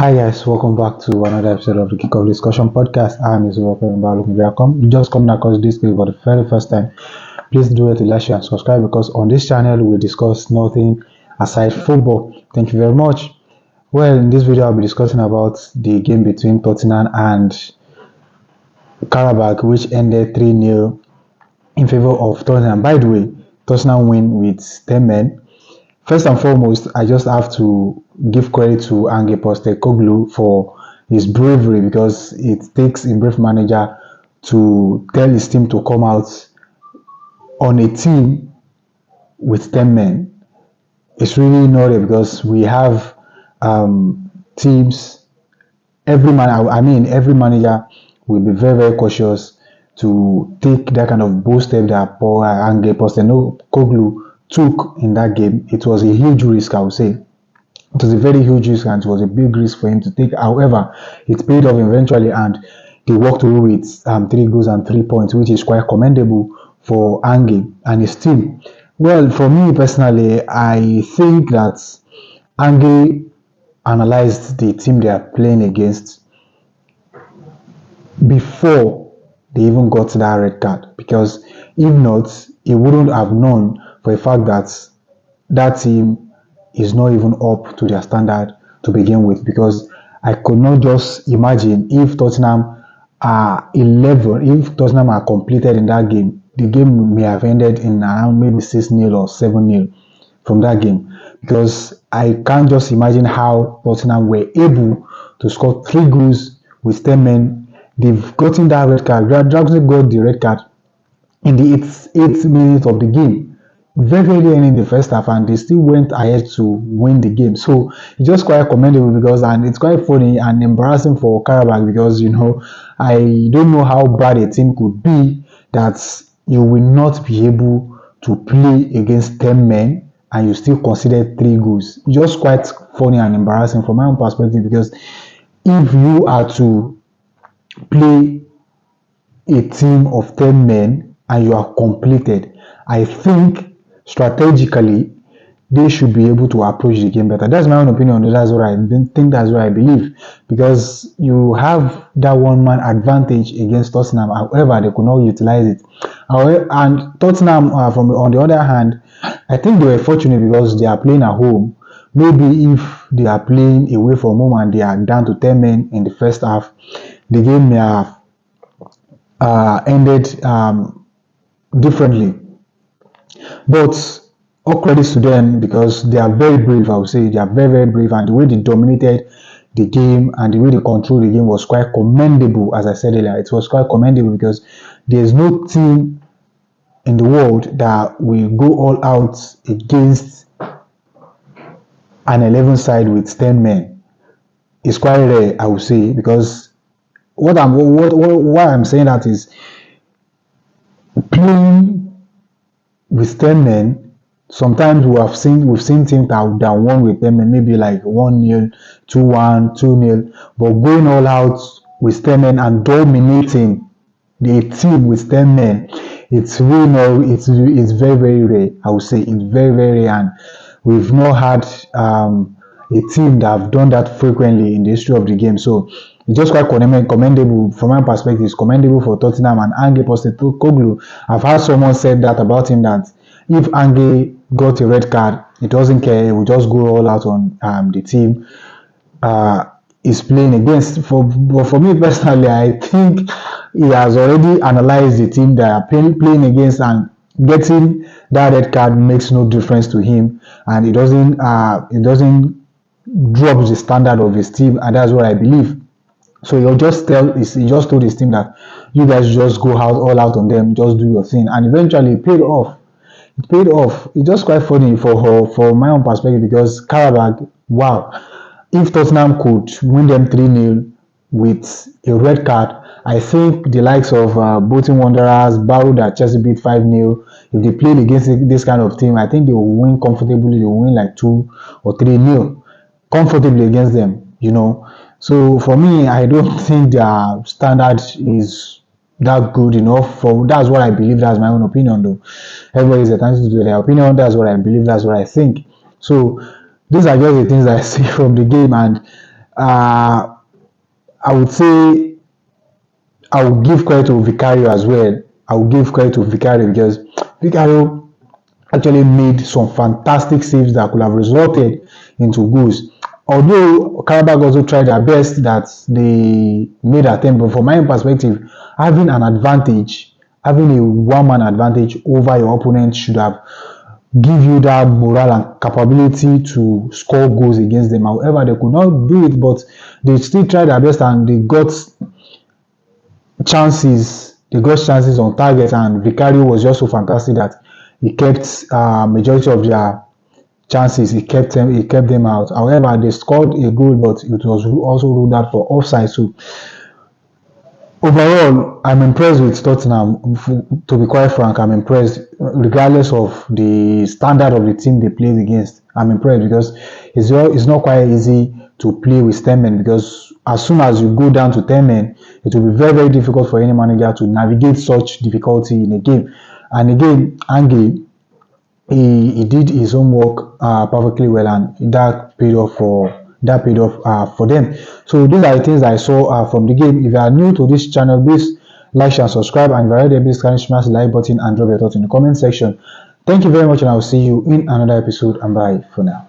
Hi guys, welcome back to another episode of the Kickoff Discussion Podcast. I'm Mr. Welcome. Welcome. You just coming across this page for the very first time. Please do it to like, share, and subscribe because on this channel we discuss nothing aside football. Thank you very much. Well, in this video I'll be discussing about the game between Tottenham and Qarabag, which ended 3-0 in favor of Tottenham. By the way, Tottenham win with 10 men. First and foremost, I just have to give credit to Ange Postecoglou for his bravery because it takes a brave manager to tell his team to come out on a team with 10 men. It's really not it because we have teams. Every manager will be very, very cautious to take that kind of bold step that Ange Postecoglou took in that game. It was a huge risk, I would say. It was a very huge risk and it was a big risk for him to take. However, it paid off eventually and they walked away with 3 goals and 3 points, which is quite commendable for Ange and his team. Well, for me personally, I think that Ange analyzed the team they are playing against before they even got that red card, because if not, he wouldn't have known for a fact that that team is not even up to their standard to begin with, because I could not just imagine if Tottenham are 11, if Tottenham are completed in that game, the game may have ended in around maybe 6-0 or 7-0 from that game, because I can't just imagine how Tottenham were able to score 3 goals with 10 men. They've gotten that red card. Dragovic got the red card in the 8th minute of the game, very early in the first half, and they still went ahead to win the game. So it's just quite commendable because, and it's quite funny and embarrassing for Qarabag because, I don't know how bad a team could be that you will not be able to play against 10 men and you still consider 3 goals. Just quite funny and embarrassing from my own perspective, because if you are to play a team of 10 men and you are completed, I think strategically they should be able to approach the game better. That's my own opinion. That's what I think. That's what I believe, because you have that one-man advantage against Tottenham. However, they could not utilize it. However, and Tottenham, on the other hand, I think they were fortunate because they are playing at home. Maybe if they are playing away from home and they are down to 10 men in the first half, the game may have ended differently. But all credits to them because they are very brave. I would say they are very, very brave, and the way they dominated the game and the way they controlled the game was quite commendable. As I said earlier, it was quite commendable because there is no team in the world that will go all out against an 11 side with 10 men. It's quite rare, I would say, because why I'm saying that is playing with 10 men. Sometimes we've seen teams that won with 10 men, maybe like 1-0, 2-1, 2-0, but going all out with 10 men and dominating the team with 10 men, it's really not, it's very, very rare. I would say it's very, very rare, and we've not had a team that have done that frequently in the history of the game. So it's just quite commendable from my perspective. It's commendable for Tottenham and Ange Postecoglou. I've heard someone said that about him, that if Ange got a red card, he doesn't care. He will just go all out on the team is playing against. But for me personally, I think he has already analyzed the team that are playing against, and getting that red card makes no difference to him, and it doesn't drop the standard of his team, and that's what I believe. So he just told his team that you guys just go out all out on them, just do your thing, and eventually it paid off. It's just quite funny for my own perspective because Qarabag, wow, if Tottenham could win them 3-0 with a red card, I think the likes of Bolton Wanderers, Barrow that Chelsea beat 5-0, if they played against this kind of team, I think they will win comfortably. They will win like 2 or 3-0 comfortably against them, So for me, I don't think their standard is that good enough. That's what I believe. That's my own opinion, though. Everybody's entitled to their opinion. That's what I believe. That's what I think. So these are just the things I see from the game, and Uh, I would say I will give credit to Vicario as well. I will give credit to Vicario because Vicario actually made some fantastic saves that could have resulted into goals. Although Qarabag also tried their best, that they made attempt, but from my perspective, having an advantage, having a one-man advantage over your opponent should have give you that morale and capability to score goals against them. However, they could not do it, but they still tried their best and they got chances. They got chances on target, and Vicario was just so fantastic that he kept majority of their chances. He kept them out. However, they scored a goal, but it was also ruled out for offside. So overall, I'm impressed with Tottenham. To be quite frank, I'm impressed, regardless of the standard of the team they played against. I'm impressed because it's not quite easy to play with 10 men, because as soon as you go down to 10 men, it will be very, very difficult for any manager to navigate such difficulty in a game. And again, Ange, he did his homework perfectly well, and that paid off for them. So these are the things I saw from the game. If you are new to this channel, please like, share, and subscribe. And if you are already, please kindly smash the like button and drop your thoughts in the comment section. Thank you very much, and I will see you in another episode. And bye for now.